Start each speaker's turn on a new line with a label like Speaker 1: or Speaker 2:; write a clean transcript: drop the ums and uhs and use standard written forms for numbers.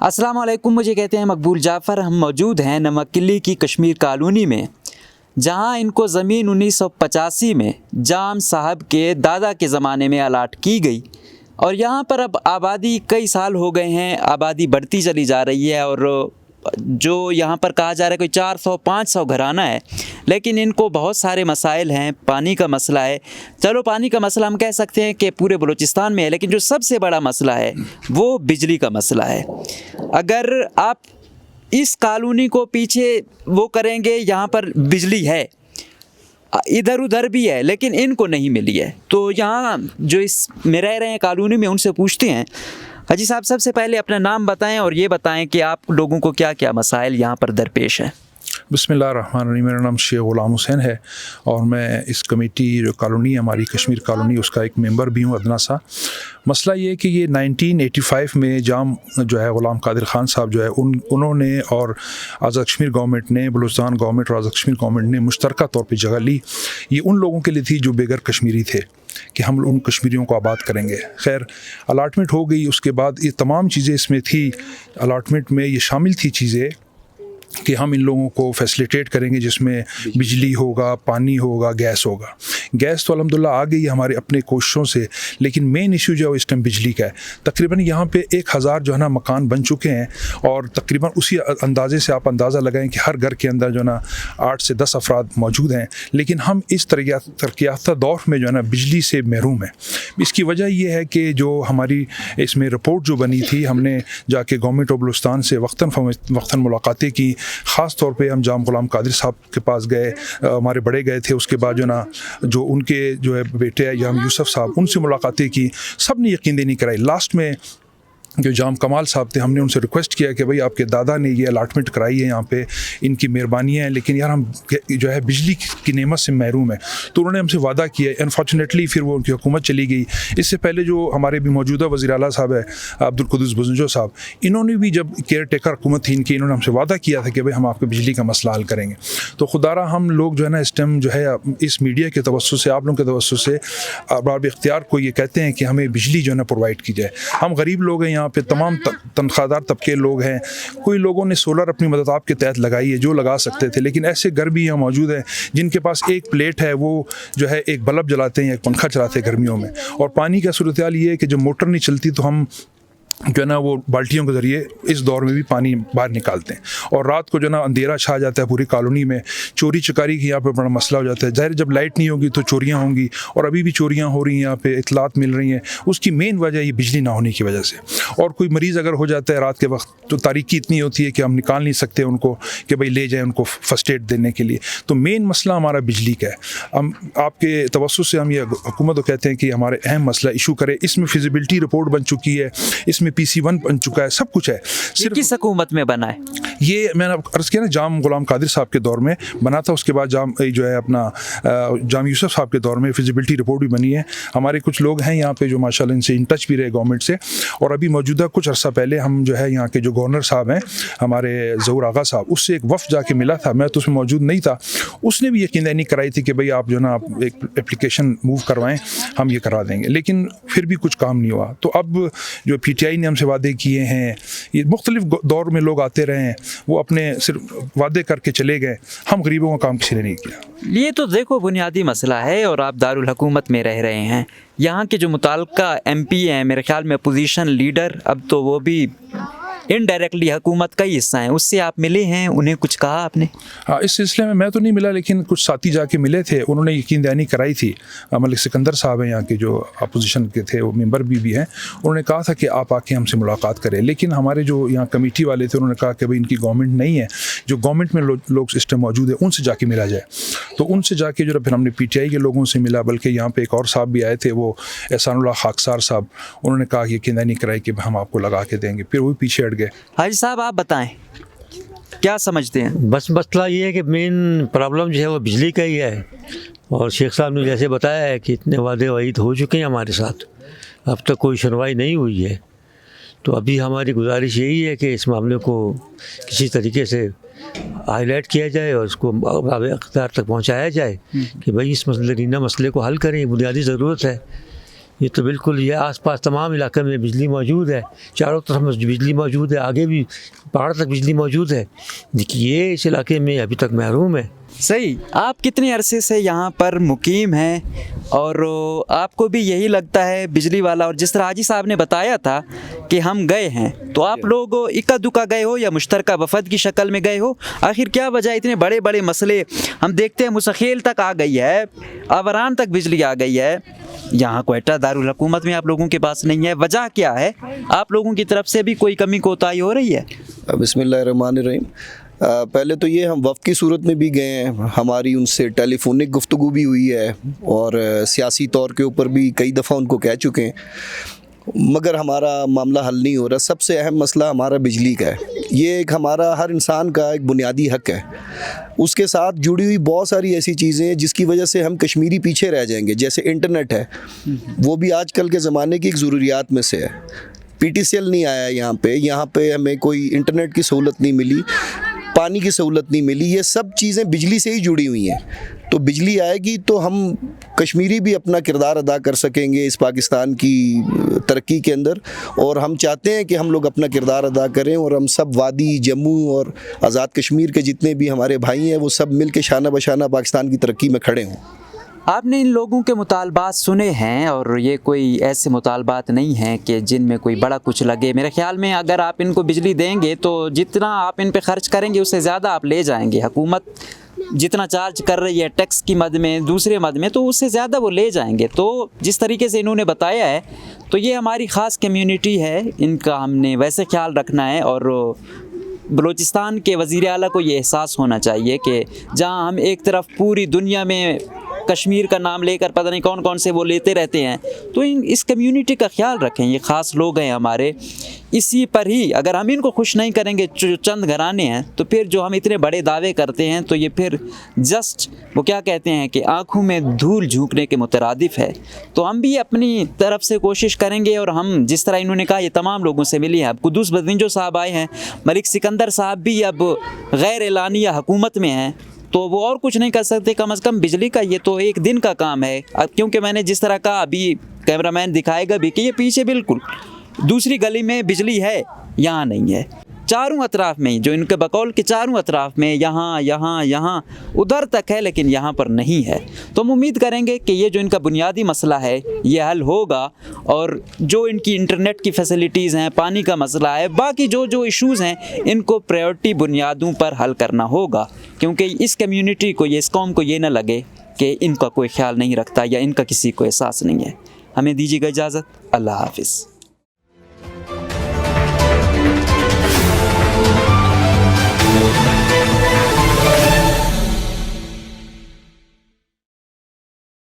Speaker 1: السلام علیکم، مجھے کہتے ہیں مقبول جعفر۔ ہم موجود ہیں نمک قلی کی کشمیر کالونی میں، جہاں ان کو زمین 1985 میں جام صاحب کے دادا کے زمانے میں الاٹ کی گئی، اور یہاں پر اب آبادی کئی سال ہو گئے ہیں، آبادی بڑھتی چلی جا رہی ہے، اور جو یہاں پر کہا جا رہا ہے کوئی 400-500 گھرانہ ہے، لیکن ان کو بہت سارے مسائل ہیں۔ پانی کا مسئلہ ہے، چلو پانی کا مسئلہ ہم کہہ سکتے ہیں کہ پورے بلوچستان میں ہے، لیکن جو سب سے بڑا مسئلہ ہے وہ بجلی کا مسئلہ ہے۔ اگر آپ اس کالونی کو پیچھے وہ کریں گے، یہاں پر بجلی ہے، ادھر ادھر بھی ہے، لیکن ان کو نہیں ملی ہے، تو یہاں جو اس میں رہ رہے ہیں کالونی میں، ان سے پوچھتے ہیں۔ حاجی صاحب، سب سے پہلے اپنا نام بتائیں اور یہ بتائیں کہ آپ لوگوں کو کیا کیا مسائل یہاں پر درپیش ہیں۔
Speaker 2: بسم اللہ الرحمن الرحیم۔ میرا نام شیخ غلام حسین ہے، اور میں اس کمیٹی جو کالونی ہے ہماری کشمیر کالونی، اس کا ایک ممبر بھی ہوں، ادنا سا۔ مسئلہ یہ ہے کہ یہ 1985 میں جام جو ہے غلام قادر خان صاحب جو ہے انہوں نے اور آزاد کشمیر گورنمنٹ نے، بلوچستان گورنمنٹ اور آزاد کشمیر گورنمنٹ نے مشترکہ طور پہ جگہ لی۔ یہ ان لوگوں کے لیے تھی جو بے گھر کشمیری تھے، کہ ہم ان کشمیریوں کو آباد کریں گے۔ خیر، الاٹمنٹ ہو گئی، اس کے بعد یہ تمام چیزیں اس میں تھی، الاٹمنٹ میں یہ شامل تھی چیزیں کہ ہم ان لوگوں کو فیسلیٹیٹ کریں گے، جس میں بجلی ہوگا، پانی ہوگا، گیس ہوگا۔ گیس تو الحمدللہ آ گئی ہمارے اپنے کوششوں سے، لیکن مین ایشو جو ہے اس ٹائم بجلی کا ہے۔ تقریباً یہاں پہ 1000 جو ہے نا مکان بن چکے ہیں، اور تقریباً اسی اندازے سے آپ اندازہ لگائیں کہ ہر گھر کے اندر جو ہے نا 8 سے 10 افراد موجود ہیں، لیکن ہم اس ترقی یافتہ دور میں جو ہے نا بجلی سے محروم ہیں۔ اس کی وجہ یہ ہے کہ جو ہماری اس میں رپورٹ جو بنی تھی، ہم نے جا کے گورنمنٹ آف بلوچستان سے وقتاً ملاقاتیں کی۔ خاص طور پہ ہم جام غلام قادر صاحب کے پاس گئے، ہمارے بڑے گئے تھے، اس کے بعد جو نا جو ان کے جو ہے بیٹے ہیں یام یوسف صاحب، ان سے ملاقاتیں کی، سب نے یقین دہانی کرائی۔ لاسٹ میں جو جام کمال صاحب تھے، ہم نے ان سے ریکویسٹ کیا کہ بھائی آپ کے دادا نے یہ الاٹمنٹ کرائی ہے یہاں پہ، ان کی مہربانی ہے، لیکن یار ہم جو ہے بجلی کی نعمت سے محروم ہیں۔ تو انہوں نے ہم سے وعدہ کیا ہے۔ انفارچونیٹلی پھر وہ ان کی حکومت چلی گئی۔ اس سے پہلے جو ہمارے بھی موجودہ وزیر اعلیٰ صاحب ہے عبدالقدوس بزنجو صاحب، انہوں نے بھی جب کیئر ٹیکر حکومت تھی ان کی، انہوں نے ہم سے وعدہ کیا تھا کہ بھائی ہم آپ کے بجلی کا مسئلہ حل کریں گے۔ تو خدارہ ہم لوگ جو ہے نا اس ٹائم جو ہے اس میڈیا کے توسط سے، آپ لوگوں کے توسط سے باب اختیار کو یہ کہتے ہیں کہ ہمیں بجلی جو ہے نا پرووائڈ کی جائے۔ ہم غریب لوگ ہیں، یہاں پہ تمام تنخواہ دار طبقے لوگ ہیں۔ کوئی لوگوں نے سولر اپنی مدد آپ کے تحت لگائی ہے جو لگا سکتے تھے، لیکن ایسے گھر بھی یہاں موجود ہیں جن کے پاس ایک پلیٹ ہے، وہ جو ہے ایک بلب جلاتے ہیں، ایک پنکھا چلاتے ہیں گرمیوں میں۔ اور پانی کا صورتحال یہ ہے کہ جب موٹر نہیں چلتی تو ہم جو ہے نا وہ بالٹیوں کے ذریعے اس دور میں بھی پانی باہر نکالتے ہیں، اور رات کو جو ہے نا اندھیرا چھا جاتا ہے پوری کالونی میں۔ چوری چکاری کی یہاں پہ بڑا مسئلہ ہو جاتا ہے۔ ظاہر جب لائٹ نہیں ہوگی تو چوریاں ہوں گی، اور ابھی بھی چوریاں ہو رہی ہیں، یہاں پہ اطلاعات مل رہی ہیں۔ اس کی مین وجہ یہ بجلی نہ ہونے کی وجہ سے۔ اور کوئی مریض اگر ہو جاتا ہے رات کے وقت تو تاریکی اتنی ہوتی ہے کہ ہم نکال نہیں سکتے ان کو کہ بھائی لے جائیں ان کو فرسٹ ایڈ دینے کے لیے۔ تو مین مسئلہ ہمارا بجلی کا ہے۔ ہم آپ کے توسط سے ہم یہ حکومت کو کہتے ہیں کہ ہمارے اہم مسئلہ ایشو کرے۔ اس میں فیزیبلٹی رپورٹ بن چکی ہے، اس میں PC1 بن چکا ہے، سب کچھ ہے۔
Speaker 1: صرف کس حکومت میں بنا ہے
Speaker 2: یہ میں نے عرض کیا نا، جام غلام قادر صاحب کے دور میں بنا تھا، اس کے بعد جام جو ہے اپنا جام یوسف صاحب کے دور میں فیزیبلٹی رپورٹ بھی بنی ہے۔ ہمارے کچھ لوگ ہیں یہاں پہ جو ماشاءاللہ ان سے ان ٹچ بھی رہے گورنمنٹ سے، اور ابھی موجودہ کچھ عرصہ پہلے ہم جو ہے یہاں کے جو گورنر صاحب ہیں ہمارے ظہور آغا صاحب، اس سے ایک وفد جا کے ملا تھا، میں تو اس میں موجود نہیں تھا۔ اس نے بھی یقین دہانی کرائی تھی کہ بھئی آپ جو نا ایک اپلیکیشن موو کروائیں، ہم یہ کرا دیں گے، لیکن پھر بھی کچھ کام نہیں ہوا۔ تو اب جو PTI نے ہم سے وعدے کیے ہیں، یہ مختلف دور میں لوگ آتے رہے ہیں، وہ اپنے صرف وعدے کر کے چلے گئے، ہم غریبوں کا کام کسی نے نہیں کیا۔
Speaker 1: یہ تو دیکھو بنیادی مسئلہ ہے، اور آپ دارالحکومت میں رہ رہے ہیں۔ یہاں کے جو متعلقہ MP ہیں، میرے خیال میں اپوزیشن لیڈر، اب تو وہ بھی انڈائریکٹلی حکومت کا ہی حصہ ہیں، اس سے آپ ملے ہیں، انہیں کچھ کہا آپ نے؟
Speaker 2: ہاں، اس سلسلے میں تو نہیں ملا، لیکن کچھ ساتھی جا کے ملے تھے، انہوں نے یقین دہانی کرائی تھی۔ ملک سکندر صاحب ہیں یہاں کے جو اپوزیشن کے تھے، وہ ممبر بھی ہیں، انہوں نے کہا تھا کہ آپ آ کے ہم سے ملاقات کریں، لیکن ہمارے جو یہاں کمیٹی والے تھے انہوں نے کہا کہ بھائی ان کی گورنمنٹ نہیں ہے، جو گورنمنٹ میں لوگ سسٹم موجود ہے ان سے جا کے ملا جائے۔ تو ان سے جا کے جو پھر ہم نے PTI کے لوگوں سے ملا، بلکہ یہاں پہ ایک اور صاحب بھی آئے تھے، وہ احسان اللہ خاکسار صاحب، انہوں نے کہا کہ یقین دہانی کرائی کہ ہم آپ کو لگا کے دیں گے، پھر وہ پیچھے ہٹ گئے۔
Speaker 1: حاجی صاحب آپ بتائیں کیا سمجھتے ہیں؟
Speaker 3: بس مسئلہ یہ ہے کہ مین پرابلم جو ہے وہ بجلی کا ہی ہے، اور شیخ صاحب نے جیسے بتایا ہے کہ اتنے وعدے وعید ہو چکے ہیں ہمارے ساتھ، اب تک کوئی سنوائی نہیں ہوئی ہے۔ تو ابھی ہماری گزارش یہی ہے کہ اس معاملے کو کسی طریقے سے ہائی لائٹ کیا جائے اور اس کو باب اختیار تک پہنچایا جائے کہ بھائی اس مسئلے کو حل کریں، بنیادی ضرورت ہے۔ یہ تو بالکل یہ آس پاس تمام علاقے میں بجلی موجود ہے، چاروں طرف بجلی موجود ہے، آگے بھی پہاڑ تک بجلی موجود ہے، لیکن یہ اس علاقے میں ابھی تک محروم ہے۔
Speaker 1: صحیح۔ آپ کتنے عرصے سے یہاں پر مقیم ہیں اور آپ کو بھی یہی لگتا ہے بجلی والا، اور جس طرح حاجی صاحب نے بتایا تھا کہ ہم گئے ہیں، تو آپ لوگ اکا دکا گئے ہو یا مشترکہ وفد کی شکل میں گئے ہو؟ آخر کیا وجہ اتنے بڑے بڑے مسئلے ہم دیکھتے ہیں، مسخیل تک آ گئی ہے، آوران تک بجلی آ گئی ہے، یہاں کوئٹہ دارالحکومت میں آپ لوگوں کے پاس نہیں ہے، وجہ کیا ہے؟ آپ لوگوں کی طرف سے بھی کوئی کمی کوتاہی ہو رہی ہے؟
Speaker 4: بسم اللہ الرحمن الرحیم۔ پہلے تو یہ ہم وفد کی صورت میں بھی گئے ہیں، ہماری ان سے ٹیلی فونک گفتگو بھی ہوئی ہے اور سیاسی طور کے اوپر بھی کئی دفعہ ان کو کہہ چکے ہیں، مگر ہمارا معاملہ حل نہیں ہو رہا۔ سب سے اہم مسئلہ ہمارا بجلی کا ہے، یہ ایک ہمارا ہر انسان کا ایک بنیادی حق ہے، اس کے ساتھ جڑی ہوئی بہت ساری ایسی چیزیں ہیں جس کی وجہ سے ہم کشمیری پیچھے رہ جائیں گے، جیسے انٹرنیٹ ہے، وہ بھی آج کل کے زمانے کی ایک ضروریات میں سے ہے۔ پی ٹی سی ایل نہیں آیا یہاں پہ ہمیں کوئی انٹرنیٹ کی سہولت نہیں ملی، پانی کی سہولت نہیں ملی، یہ سب چیزیں بجلی سے ہی جڑی ہوئی ہیں۔ تو بجلی آئے گی تو ہم کشمیری بھی اپنا کردار ادا کر سکیں گے اس پاکستان کی ترقی کے اندر، اور ہم چاہتے ہیں کہ ہم لوگ اپنا کردار ادا کریں اور ہم سب وادی جموں اور آزاد کشمیر کے جتنے بھی ہمارے بھائی ہیں وہ سب مل کے شانہ بشانہ پاکستان کی ترقی میں کھڑے ہوں۔
Speaker 1: آپ نے ان لوگوں کے مطالبات سنے ہیں، اور یہ کوئی ایسے مطالبات نہیں ہیں کہ جن میں کوئی بڑا کچھ لگے۔ میرے خیال میں اگر آپ ان کو بجلی دیں گے تو جتنا آپ ان پہ خرچ کریں گے اس سے زیادہ آپ لے جائیں گے۔ حکومت جتنا چارج کر رہی ہے ٹیکس کی مد میں، دوسرے مد میں، تو اس سے زیادہ وہ لے جائیں گے۔ تو جس طریقے سے انہوں نے بتایا ہے تو یہ ہماری خاص کمیونٹی ہے، ان کا ہم نے ویسے خیال رکھنا ہے، اور بلوچستان کے وزیر اعلیٰ کو یہ احساس ہونا چاہیے کہ جہاں ہم ایک طرف پوری دنیا میں کشمیر کا نام لے کر پتہ نہیں کون کون سے وہ لیتے رہتے ہیں، تو اس کمیونٹی کا خیال رکھیں، یہ خاص لوگ ہیں ہمارے، اسی پر ہی اگر ہم ان کو خوش نہیں کریں گے، جو چند گھرانے ہیں، تو پھر جو ہم اتنے بڑے دعوے کرتے ہیں تو یہ پھر جسٹ وہ کیا کہتے ہیں کہ آنکھوں میں دھول جھونکنے کے مترادف ہے۔ تو ہم بھی اپنی طرف سے کوشش کریں گے، اور ہم جس طرح انہوں نے کہا یہ تمام لوگوں سے ملی ہیں۔ اب قدوس بدوینجو صاحب آئے ہیں، ملک سکندر صاحب بھی اب غیر اعلانیہ حکومت میں ہیں، تو وہ اور کچھ نہیں کر سکتے، کم از کم بجلی کا یہ تو ایک دن کا کام ہے۔ اب کیونکہ میں نے جس طرح کہا، ابھی کیمرہ مین دکھائے گا بھی کہ یہ پیچھے بالکل دوسری گلی میں بجلی ہے، یہاں نہیں ہے، چاروں اطراف میں، جو ان کے بقول کے چاروں اطراف میں، یہاں ادھر تک ہے، لیکن یہاں پر نہیں ہے۔ تو ہم امید کریں گے کہ یہ جو ان کا بنیادی مسئلہ ہے یہ حل ہوگا، اور جو ان کی انٹرنیٹ کی فیسلٹیز ہیں، پانی کا مسئلہ ہے، باقی جو ایشوز ہیں، ان کو پریورٹی بنیادوں پر حل کرنا ہوگا، کیونکہ اس کمیونٹی کو، اس قوم کو یہ نہ لگے کہ ان کا کوئی خیال نہیں رکھتا یا ان کا کسی کو احساس نہیں ہے۔ ہمیں دیجیے گا اجازت، اللہ حافظ۔